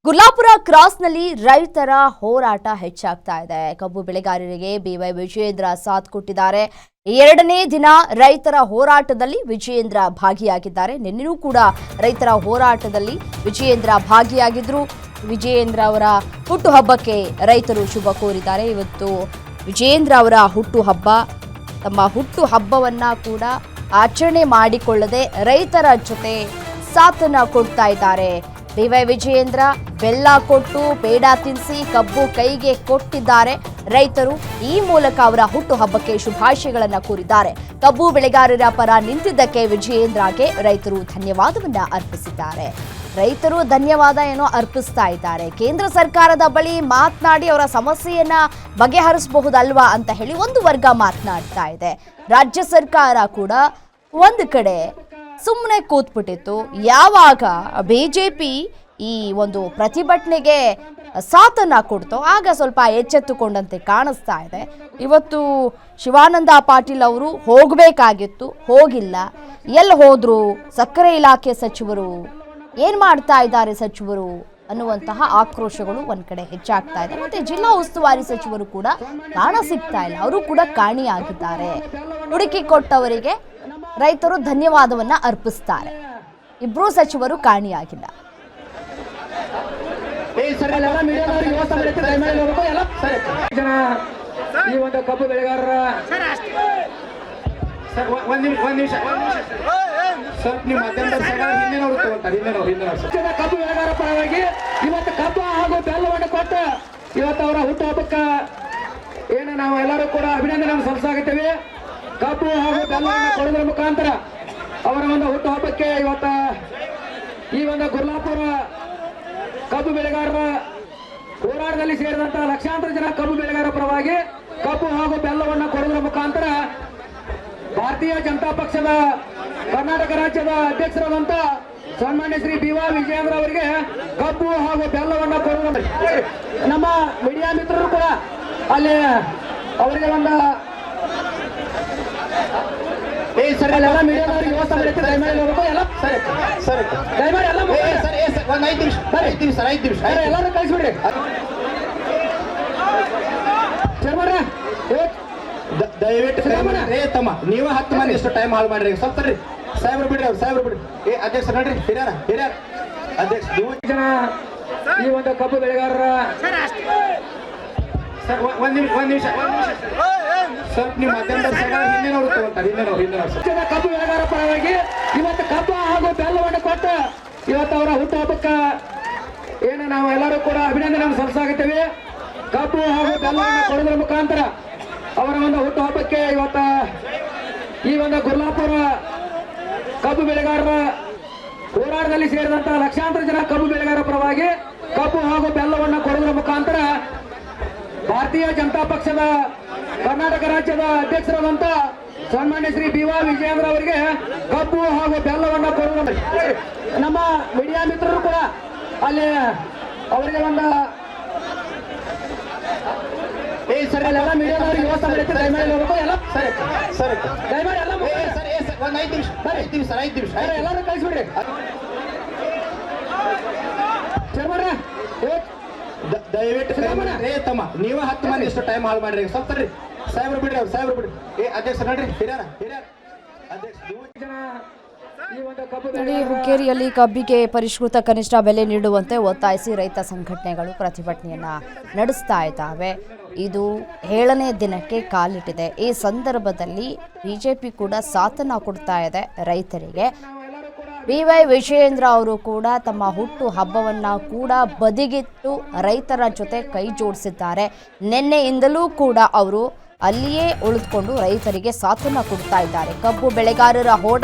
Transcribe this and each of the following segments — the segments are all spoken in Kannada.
ಗುಲಾಪುರ ಕ್ರಾಸ್ನಲ್ಲಿ ರೈತರ ಹೋರಾಟ ಹೆಚ್ಚಾಗ್ತಾ ಇದೆ. ಕಬ್ಬು ಬೆಳೆಗಾರರಿಗೆ ಬಿವೈ ವಿಜಯೇಂದ್ರ ಸಾಥ್ ಕೊಟ್ಟಿದ್ದಾರೆ. ಎರಡನೇ ದಿನ ರೈತರ ಹೋರಾಟದಲ್ಲಿ ವಿಜಯೇಂದ್ರ ಭಾಗಿಯಾಗಿದ್ದಾರೆ. ನಿನ್ನೆಯೂ ಕೂಡ ರೈತರ ಹೋರಾಟದಲ್ಲಿ ವಿಜಯೇಂದ್ರ ಭಾಗಿಯಾಗಿದ್ರು. ವಿಜಯೇಂದ್ರ ಅವರ ಹುಟ್ಟುಹಬ್ಬಕ್ಕೆ ರೈತರು ಶುಭ ಕೋರಿದ್ದಾರೆ. ಇವತ್ತು ವಿಜಯೇಂದ್ರ ಅವರ ಹುಟ್ಟುಹಬ್ಬ. ತಮ್ಮ ಹುಟ್ಟುಹಬ್ಬವನ್ನ ಕೂಡ ಆಚರಣೆ ಮಾಡಿಕೊಳ್ಳದೆ ರೈತರ ಜೊತೆ ಸಾಥನ್ನ ಕೊಡ್ತಾ ಇದ್ದಾರೆ. ಬಿವೈ ವಿಜಯೇಂದ್ರ ಬೆಲ್ಲ ಕೊಟ್ಟು ಬೇಡ ತಿನ್ನಿಸಿ ಕಬ್ಬು ಕೈಗೆ ಕೊಟ್ಟಿದ್ದಾರೆ. ರೈತರು ಈ ಮೂಲಕ ಅವರ ಹುಟ್ಟುಹಬ್ಬಕ್ಕೆ ಶುಭಾಶಯಗಳನ್ನ ಕೋರಿದ್ದಾರೆ. ಕಬ್ಬು ಬೆಳೆಗಾರರ ಪರ ನಿಂತಿದ್ದಕ್ಕೆ ವಿಜಯೇಂದ್ರಗೆ ರೈತರು ಧನ್ಯವಾದವನ್ನ ಅರ್ಪಿಸಿದ್ದಾರೆ. ರೈತರು ಧನ್ಯವಾದ ಏನೋ ಅರ್ಪಿಸ್ತಾ ಇದ್ದಾರೆ. ಕೇಂದ್ರ ಸರ್ಕಾರದ ಬಳಿ ಮಾತನಾಡಿ ಅವರ ಸಮಸ್ಯೆಯನ್ನ ಬಗೆಹರಿಸಬಹುದಲ್ವಾ ಅಂತ ಹೇಳಿ ಒಂದು ವರ್ಗ ಮಾತನಾಡ್ತಾ ಇದೆ. ರಾಜ್ಯ ಸರ್ಕಾರ ಕೂಡ ಒಂದು ಕಡೆ ಸುಮ್ಮನೆ ಕೂತ್ಬಿಟ್ಟಿತ್ತು. ಯಾವಾಗ ಬಿಜೆಪಿ ಈ ಒಂದು ಪ್ರತಿಭಟನೆಗೆ ಸಾಥನ್ನ ಕೊಡ್ತೋ ಆಗ ಸ್ವಲ್ಪ ಎಚ್ಚೆತ್ತುಕೊಂಡಂತೆ ಕಾಣಿಸ್ತಾ ಇದೆ. ಇವತ್ತು ಶಿವಾನಂದ ಪಾಟೀಲ್ ಅವರು ಹೋಗಬೇಕಾಗಿತ್ತು, ಹೋಗಿಲ್ಲ. ಎಲ್ಲಿ ಹೋದ್ರು? ಸಕ್ಕರೆ ಇಲಾಖೆ ಸಚಿವರು ಏನು ಮಾಡ್ತಾ ಇದ್ದಾರೆ ಸಚಿವರು ಅನ್ನುವಂತಹ ಆಕ್ರೋಶಗಳು ಒಂದ್ ಕಡೆ ಹೆಚ್ಚಾಗ್ತಾ ಇದೆ. ಮತ್ತೆ ಜಿಲ್ಲಾ ಉಸ್ತುವಾರಿ ಸಚಿವರು ಕೂಡ ಕಾಣ ಸಿಗ್ತಾ ಇಲ್ಲ, ಅವರು ಕೂಡ ಕಾಣಿಯಾಗಿದ್ದಾರೆ. ಹುಡುಕಿ ಕೊಟ್ಟವರಿಗೆ ರೈತರು ಧನ್ಯವಾದವನ್ನ ಅರ್ಪಿಸ್ತಾರೆ. ಇಬ್ರು ಸಚಿವರು ಕಾಣಿಯಾಗಿಲ್ಲ. ಈ ಒಂದು ಕಬ್ಬು ಬೆಳೆಗಾರರ ಕಬ್ಬು ಬೆಳೆಗಾರರ ಪರವಾಗಿ ಇವತ್ತು ಕಬ್ಬು ಹಾಗೂ ಬೆಲ್ಲವನ್ನು ಕೊಟ್ಟು ಇವತ್ತು ಅವರ ಹುಟ್ಟುಹಬ್ಬಕ್ಕ ಏನು ನಾವು ಎಲ್ಲರೂ ಕೂಡ ಅಭಿನಂದನೆ ಸಲ್ಲಿಸಾಗುತ್ತೇವೆ. ಕಬ್ಬು ಹಾಗೂ ಬೆಲ್ಲವನ್ನು ಕೊಡುವುದರ ಮುಖಾಂತರ ಅವರ ಒಂದು ಹುಟ್ಟುಹಬ್ಬಕ್ಕೆ ಇವತ್ತ ಈ ಒಂದು ಗುರ್ಲಾಪುರ ಕಬ್ಬು ಬೆಳೆಗಾರರ ಹೋರಾಟದಲ್ಲಿ ಸೇರಿದಂತಹ ಲಕ್ಷಾಂತರ ಜನ ಕಬ್ಬು ಬೆಳೆಗಾರರ ಪರವಾಗಿ ಕಬ್ಬು ಹಾಗೂ ಬೆಲ್ಲವನ್ನು ಕೊಡುವುದರ ಮುಖಾಂತರ ಭಾರತೀಯ ಜನತಾ ಪಕ್ಷದ ಕರ್ನಾಟಕ ರಾಜ್ಯದ ಅಧ್ಯಕ್ಷರಾದಂತ ಸನ್ಮಾನ್ಯ ಶ್ರೀ ಬಿವೈ ವಿಜಯೇಂದ್ರ ಅವರಿಗೆ ಕಬ್ಬು ಹಾಗೂ ಬೆಲ್ಲವನ್ನು ಕೊಡುವುದು. ನಮ್ಮ ಮೀಡಿಯಾ ಮಿತ್ರರು ಕೂಡ ಅಲ್ಲಿ ಅವರಿಗೆ ಒಂದು ಎಲ್ಲರೂ ಕಳಿಸ್ಬಿಡ್ರಿ. ದಯವಿಟ್ಟು ತಮ್ಮ ನೀವ 10 ಮಂದಿ ಎಷ್ಟು ಟೈಮ್ ಹಾಳು ಮಾಡ್ರಿ. ಸ್ವಲ್ಪ ತರ್ರಿ ಸಾಹೇಬ್ರು ಬಿಡ್ರಿ, ಅವ್ರು ಸಾಹೇಬ್ರು ಬಿಡ್ರಿ. ಅಧ್ಯಕ್ಷ ನೋಡ್ರಿ, ಹಿರಿಯರ ಅಧ್ಯಕ್ಷ ಜನ ಈ ಒಂದು ಕಬ್ಬು ಬೆಳೆಗಾರರ ಒಂದ್ ನಿಮಿಷ ಸ್ವಲ್ಪ ನೀವು ಹಿಂದೆ ನೋಡುತ್ತಾರೆ. ಕಬ್ಬು ಬೆಳೆಗಾರರ ಪರವಾಗಿ ಇವತ್ತು ಕಬ್ಬು ಹಾಗೂ ಬೆಲ್ಲವನ್ನು ಕೊಟ್ಟು ಇವತ್ತು ಅವರ ಹುಟ್ಟುಹಬ್ಬಕ್ಕ ಏನು ನಾವು ಎಲ್ಲರೂ ಕೂಡ ಅಭಿನಂದನೆ ಸಲ್ಲಿಸಾಗುತ್ತೇವೆ. ಕಬ್ಬು ಹಾಗೂ ಬೆಲ್ಲವನ್ನು ಕೊಡುವುದರ ಮುಖಾಂತರ ಅವರ ಒಂದು ಹುಟ್ಟುಹಬ್ಬಕ್ಕೆ ಇವತ್ತ ಈ ಒಂದು ಗುರ್ಲಾಪುರ ಕಬ್ಬು ಬೆಳೆಗಾರರ ಹೋರಾಟದಲ್ಲಿ ಸೇರಿದಂತಹ ಲಕ್ಷಾಂತರ ಜನ ಕಬ್ಬು ಬೆಳೆಗಾರರ ಪರವಾಗಿ ಕಬ್ಬು ಹಾಗೂ ಬೆಲ್ಲವನ್ನು ಕೊಡುವುದರ ಮುಖಾಂತರ ಭಾರತೀಯ ಜನತಾ ಪಕ್ಷದ ಕರ್ನಾಟಕ ರಾಜ್ಯದ ಅಧ್ಯಕ್ಷರಾದಂತ ಸನ್ಮಾನ್ಯ ಶ್ರೀ ಬಿವೈ ವಿಜಯೇಂದ್ರ ಅವರಿಗೆ ಕಬ್ಬು ಹಾಗೂ ಬೆಲ್ಲವನ್ನು ಕೊಡುವುದು. ನಮ್ಮ ಮೀಡಿಯಾ ಮಿತ್ರರು ಕೂಡ ಅಲ್ಲಿ ಅವರಿಗೆ ಒಂದು ಎಲ್ಲರೂ ಕಳಿಸ್ಬಿಡ್ರಿ. ದಯವಿಟ್ಟು ತಮ್ಮ ನೀವ 10 ಮಂದಿ ಎಷ್ಟು ಟೈಮ್ ಹಾಳು ಮಾಡ್ರಿ. ಸ್ವಲ್ಪ ತರ್ರಿ ಸಾಹೇಬ್ರು ಬಿಡ್ರಿ, ಅವ್ರು ಸಾಹೇಬ್ರು ಬಿಡ್ರಿ. ಅಧ್ಯಕ್ಷ ನೋಡ್ರಿ, ಹಿರಿಯರ ಅಧ್ಯಕ್ಷ ಹುಕ್ಕೇರಿಯಲ್ಲಿ ಕಬ್ಬಿಗೆ ಪರಿಷ್ಕೃತ ಕನಿಷ್ಠ ಬೆಲೆ ನೀಡುವಂತೆ ಒತ್ತಾಯಿಸಿ ರೈತ ಸಂಘಟನೆಗಳು ಪ್ರತಿಭಟನೆಯನ್ನ ನಡೆಸ್ತಾ ಇದ್ದಾವೆ. ಇದು 7ನೇ ದಿನಕ್ಕೆ ಕಾಲಿಟ್ಟಿದೆ. ಈ ಸಂದರ್ಭದಲ್ಲಿ ಬಿಜೆಪಿ ಕೂಡ ಸಾಥನ್ನ ಕೊಡ್ತಾ ಇದೆ ರೈತರಿಗೆ. ಬಿವೈ ವಿಜಯೇಂದ್ರ ಅವರು ಕೂಡ ತಮ್ಮ ಹುಟ್ಟು ಹಬ್ಬವನ್ನ ಕೂಡ ಬದಿಗಿಟ್ಟು ರೈತರ ಜೊತೆ ಕೈ ಜೋಡಿಸಿದ್ದಾರೆ. ನಿನ್ನೆಯಿಂದಲೂ ಕೂಡ ಅವರು ಅಲ್ಲಿಯೇ ಉಳಿದುಕೊಂಡು ರೈತರಿಗೆ ಸಾಥನ್ನ ಕೊಡ್ತಾ ಇದ್ದಾರೆ. ಕಬ್ಬು ಬೆಳೆಗಾರರ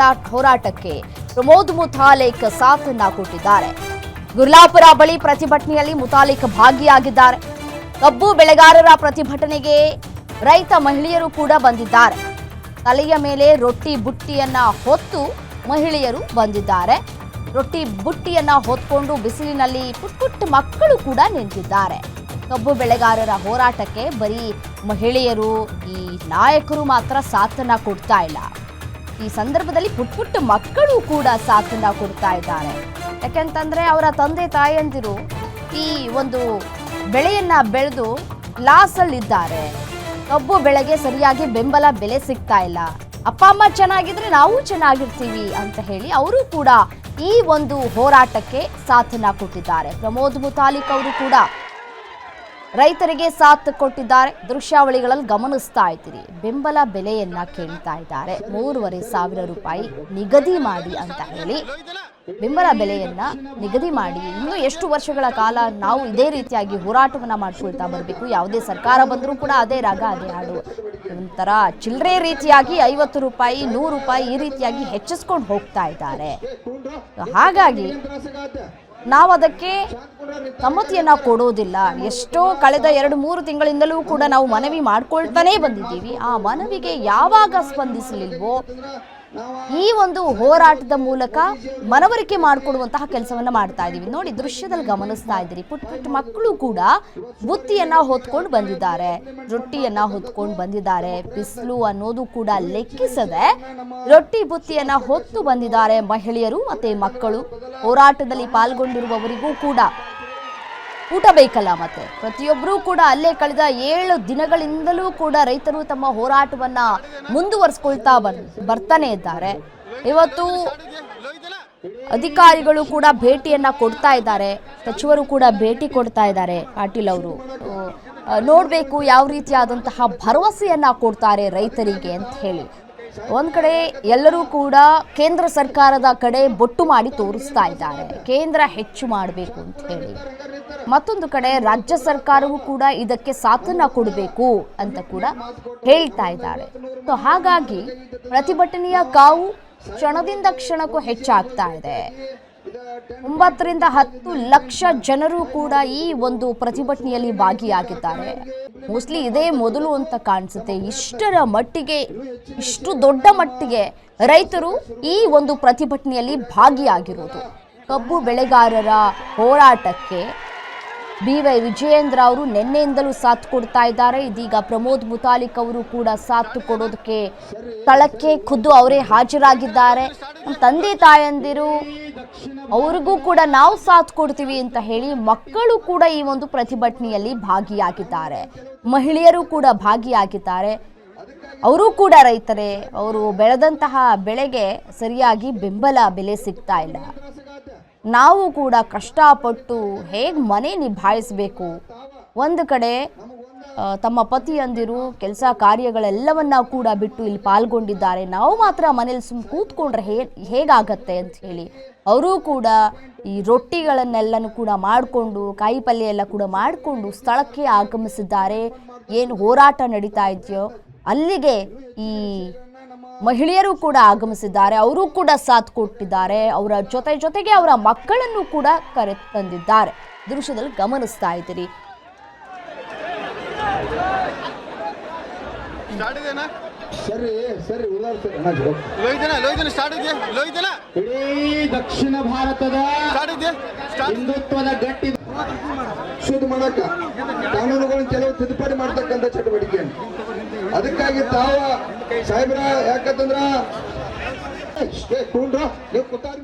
ಹೋರಾಟಕ್ಕೆ ಪ್ರಮೋದ್ ಮುತಾಲಿಕ್ ಸಾಥನ್ನ ಕೊಟ್ಟಿದ್ದಾರೆ. ಗುರ್ಲಾಪುರ ಬಳಿ ಪ್ರತಿಭಟನೆಯಲ್ಲಿ ಮುತಾಲಿಕ್ ಭಾಗಿಯಾಗಿದ್ದಾರೆ. ಕಬ್ಬು ಬೆಳೆಗಾರರ ಪ್ರತಿಭಟನೆಗೆ ರೈತ ಮಹಿಳೆಯರು ಕೂಡ ಬಂದಿದ್ದಾರೆ. ತಲೆಯ ಮೇಲೆ ರೊಟ್ಟಿ ಬುಟ್ಟಿಯನ್ನ ಹೊತ್ತು ಮಹಿಳೆಯರು ಬಂದಿದ್ದಾರೆ. ರೊಟ್ಟಿ ಬುಟ್ಟಿಯನ್ನ ಹೊತ್ಕೊಂಡು ಬಿಸಿಲಿನಲ್ಲಿ ಪುಟ್ಟ ಮಕ್ಕಳು ಕೂಡ ನಿಂತಿದ್ದಾರೆ. ಕಬ್ಬು ಬೆಳೆಗಾರರ ಹೋರಾಟಕ್ಕೆ ಬರೀ ಮಹಿಳೆಯರು, ಈ ನಾಯಕರು ಮಾತ್ರ ಸಾಥನ್ನ ಕೊಡ್ತಾ ಇಲ್ಲ. ಈ ಸಂದರ್ಭದಲ್ಲಿ ಪುಟ್ಟ ಮಕ್ಕಳು ಕೂಡ ಸಾಥನ್ನ ಕೊಡ್ತಾ ಇದ್ದಾರೆ. ಯಾಕೆಂತಂದ್ರೆ ಅವರ ತಂದೆ ತಾಯಂದಿರು ಈ ಒಂದು ಬೆಳೆಯನ್ನ ಬೆಳೆದು ಲಾಸಲ್ಲಿದ್ದಾರೆ. ಕಬ್ಬು ಬೆಳೆಗೆ ಸರಿಯಾಗಿ ಬೆಂಬಲ ಬೆಲೆ ಸಿಗ್ತಾ ಇಲ್ಲ. ಅಪ್ಪ ಅಮ್ಮ ಚೆನ್ನಾಗಿದ್ರೆ ನಾವು ಚೆನ್ನಾಗಿರ್ತೀವಿ ಅಂತ ಹೇಳಿ ಅವರು ಕೂಡ ಈ ಒಂದು ಹೋರಾಟಕ್ಕೆ ಸಾಥನ್ನ ಕೊಟ್ಟಿದ್ದಾರೆ. ಪ್ರಮೋದ್ ಮುತಾಲಿಕ್ ಅವರು ಕೂಡ ರೈತರಿಗೆ ಸಾಥ್ ಕೊಟ್ಟಿದ್ದಾರೆ. ದೃಶ್ಯಾವಳಿಗಳಲ್ಲಿ ಗಮನಿಸ್ತಾ ಇದ್ದೀರಿ. ಬೆಂಬಲ ಬೆಲೆಯನ್ನ ಕೇಳ್ತಾ ಇದ್ದಾರೆ. 3,500 ರೂಪಾಯಿ ನಿಗದಿ ಮಾಡಿ ಅಂತ ಹೇಳಿ ಬೆಂಬಲ ಬೆಲೆಯನ್ನ ನಿಗದಿ ಮಾಡಿ. ಇನ್ನು ಎಷ್ಟು ವರ್ಷಗಳ ಕಾಲ ನಾವು ಇದೇ ರೀತಿಯಾಗಿ ಹೋರಾಟವನ್ನ ಮಾಡ್ಕೊಳ್ತಾ ಬರಬೇಕು? ಯಾವುದೇ ಸರ್ಕಾರ ಬಂದರೂ ಕೂಡ ಅದೇ ರಾಗ ಅದೇ ಹಾಡು. ಒಂಥರ ಚಿಲ್ಲರೆ ರೀತಿಯಾಗಿ 50 ರೂಪಾಯಿ 100 ರೂಪಾಯಿ ಈ ರೀತಿಯಾಗಿ ಹೆಚ್ಚಿಸ್ಕೊಂಡು ಹೋಗ್ತಾ ಇದ್ದಾರೆ. ಹಾಗಾಗಿ ನಾವು ಅದಕ್ಕೆ ಸಮ್ಮತಿಯನ್ನ ಕೊಡೋದಿಲ್ಲ. ಎಷ್ಟೋ ಕಳೆದ 2-3 ತಿಂಗಳಿಂದಲೂ ಕೂಡ ನಾವು ಮನವಿ ಮಾಡ್ಕೊಳ್ತಾನೆ ಬಂದಿದ್ದೀವಿ. ಆ ಮನವಿಗೆ ಯಾವಾಗ ಸ್ಪಂದಿಸಲಿಲ್ವೋ ಈ ಒಂದು ಹೋರಾಟದ ಮೂಲಕ ಮನವರಿಕೆ ಮಾಡಿಕೊಡುವಂತಹ ಕೆಲಸವನ್ನ ಮಾಡ್ತಾ ಇದೀವಿ. ನೋಡಿ, ದೃಶ್ಯದಲ್ಲಿ ಗಮನಿಸ್ತಾ ಇದ್ದೀರಿ. ಪುಟ್ಟ ಮಕ್ಕಳು ಕೂಡ ಬುತ್ತಿಯನ್ನ ಹೊತ್ಕೊಂಡು ಬಂದಿದ್ದಾರೆ, ರೊಟ್ಟಿಯನ್ನ ಹೊತ್ಕೊಂಡು ಬಂದಿದ್ದಾರೆ. ಬಿಸಿಲು ಅನ್ನೋದು ಕೂಡ ಲೆಕ್ಕಿಸದೆ ರೊಟ್ಟಿ ಬುತ್ತಿಯನ್ನ ಹೊತ್ತು ಬಂದಿದ್ದಾರೆ ಮಹಿಳೆಯರು ಮತ್ತೆ ಮಕ್ಕಳು. ಹೋರಾಟದಲ್ಲಿ ಪಾಲ್ಗೊಂಡಿರುವವರಿಗೂ ಕೂಡ ಊಟ ಬೇಕಲ್ಲ, ಮತ್ತೆ ಪ್ರತಿಯೊಬ್ಬರೂ ಕೂಡ ಅಲ್ಲೇ ಕಳೆದ 7 ದಿನಗಳಿಂದಲೂ ಕೂಡ ರೈತರು ತಮ್ಮ ಹೋರಾಟವನ್ನ ಮುಂದುವರಿಸ್ಕೊಳ್ತಾ ಬರ್ತಾನೆ ಇದ್ದಾರೆ. ಇವತ್ತು ಅಧಿಕಾರಿಗಳು ಕೂಡ ಭೇಟಿಯನ್ನ ಕೊಡ್ತಾ ಇದ್ದಾರೆ, ಸಚಿವರು ಕೂಡ ಭೇಟಿ ಕೊಡ್ತಾ ಇದ್ದಾರೆ. ಪಾಟೀಲ್ ಅವರು ನೋಡ್ಬೇಕು ಯಾವ ರೀತಿಯಾದಂತಹ ಭರವಸೆಯನ್ನ ಕೊಡ್ತಾರೆ ರೈತರಿಗೆ ಅಂತ ಹೇಳಿ. ಒಂದ್ ಕಡೆ ಎಲ್ಲರೂ ಕೂಡ ಕೇಂದ್ರ ಸರ್ಕಾರದ ಕಡೆ ಬೊಟ್ಟು ಮಾಡಿ ತೋರಿಸ್ತಾ ಇದ್ದಾರೆ, ಕೇಂದ್ರ ಹೆಚ್ಚು ಮಾಡಬೇಕು ಅಂತ ಹೇಳಿ. ಮತ್ತೊಂದು ಕಡೆ ರಾಜ್ಯ ಸರ್ಕಾರವೂ ಕೂಡ ಇದಕ್ಕೆ ಸಾಥನ್ನ ಕೊಡಬೇಕು ಅಂತ ಕೂಡ ಹೇಳ್ತಾ ಇದ್ದಾರೆ. ಸೊ ಹಾಗಾಗಿ ಪ್ರತಿಭಟನೆಯ ಕಾವು ಕ್ಷಣದಿಂದ ಕ್ಷಣಕ್ಕೂ ಹೆಚ್ಚಾಗ್ತಾ ಇದೆ. 9ರಿಂದ 10 ಲಕ್ಷ ಜನರು ಕೂಡ ಈ ಒಂದು ಪ್ರತಿಭಟನೆಯಲ್ಲಿ ಭಾಗಿಯಾಗಿದ್ದಾರೆ. ಮೋಸ್ಟ್ಲಿ ಇದೇ ಮೊದಲು ಅಂತ ಕಾಣಿಸುತ್ತೆ. ಇಷ್ಟು ದೊಡ್ಡ ಮಟ್ಟಿಗೆ ರೈತರು ಈ ಒಂದು ಪ್ರತಿಭಟನೆಯಲ್ಲಿ ಭಾಗಿಯಾಗಿರೋದು. ಕಬ್ಬು ಬೆಳೆಗಾರರ ಹೋರಾಟಕ್ಕೆ BY ವಿಜಯೇಂದ್ರ ಅವರು ನಿನ್ನೆಯಿಂದಲೂ ಸಾಥ್ ಕೊಡ್ತಾ ಇದ್ದಾರೆ. ಇದೀಗ ಪ್ರಮೋದ್ ಮುತಾಲಿಕ್ ಅವರು ಕೂಡ ಸಾಥ್ ಕೊಡೋದಕ್ಕೆ ಸ್ಥಳಕ್ಕೆ ಖುದ್ದು ಅವರೇ ಹಾಜರಾಗಿದ್ದಾರೆ. ತಂದೆ ತಾಯಂದಿರು ಅವ್ರಿಗೂ ಕೂಡ ನಾವು ಸಾಥ್ ಕೊಡ್ತೀವಿ ಅಂತ ಹೇಳಿ ಮಕ್ಕಳು ಕೂಡ ಈ ಒಂದು ಪ್ರತಿಭಟನೆಯಲ್ಲಿ ಭಾಗಿಯಾಗಿದ್ದಾರೆ. ಮಹಿಳೆಯರು ಕೂಡ ಭಾಗಿಯಾಗಿದ್ದಾರೆ. ಅವರು ಕೂಡ ರೈತರೇ. ಅವರು ಬೆಳೆದಂತಹ ಬೆಳೆಗೆ ಸರಿಯಾಗಿ ಬೆಂಬಲ ಬೆಲೆ ಸಿಗ್ತಾ ಇಲ್ಲ. ನಾವು ಕೂಡ ಕಷ್ಟಪಟ್ಟು ಹೇಗೆ ಮನೆ ನಿಭಾಯಿಸಬೇಕು. ಒಂದು ಕಡೆ ತಮ್ಮ ಪತಿಯಂದಿರು ಕೆಲಸ ಕಾರ್ಯಗಳೆಲ್ಲವನ್ನ ಕೂಡ ಬಿಟ್ಟು ಇಲ್ಲಿ ಪಾಲ್ಗೊಂಡಿದ್ದಾರೆ. ನಾವು ಮಾತ್ರ ಮನೇಲಿ ಕೂತ್ಕೊಂಡ್ರೆ ಹೇಗಾಗತ್ತೆ ಅಂತ ಹೇಳಿ ಅವರು ಕೂಡ ಈ ರೊಟ್ಟಿಗಳನ್ನೆಲ್ಲನೂ ಕೂಡ ಮಾಡಿಕೊಂಡು ಕಾಯಿ ಪಲ್ಯ ಎಲ್ಲ ಕೂಡ ಮಾಡಿಕೊಂಡು ಸ್ಥಳಕ್ಕೆ ಆಗಮಿಸಿದ್ದಾರೆ. ಏನು ಹೋರಾಟ ನಡೀತಾ ಇದೆಯೋ ಅಲ್ಲಿಗೆ ಈ ಮಹಿಳೆಯರು ಕೂಡ ಆಗಮಿಸಿದ್ದಾರೆ. ಅವರು ಕೂಡ ಸಾಥ್ ಕೊಟ್ಟಿದ್ದಾರೆ. ಅವರ ಜೊತೆಗೆ ಅವರ ಮಕ್ಕಳನ್ನು ಕೂಡ ಕರೆ ತಂದಿದ್ದಾರೆ. ದೃಶ್ಯದಲ್ಲಿ ಗಮನಿಸ್ತಾ ಇದ್ದೀರಿ. ಇಡೀ ದಕ್ಷಿಣ ಭಾರತದ ಹಿಂದುತ್ವದ ಗಟ್ಟಿ ಶುದ್ಧ ಮಾಡಕ ಕಾನೂನುಗಳನ್ನು ಕೆಲವು ತಿದ್ದುಪಡಿ ಮಾಡ್ತಕ್ಕಂಥ ಚಟುವಟಿಕೆ. ಅದಕ್ಕಾಗಿ ತಾವ ಸಾಹೇಬ್ರ ಯಾಕಂತಂದ್ರ ನೀವು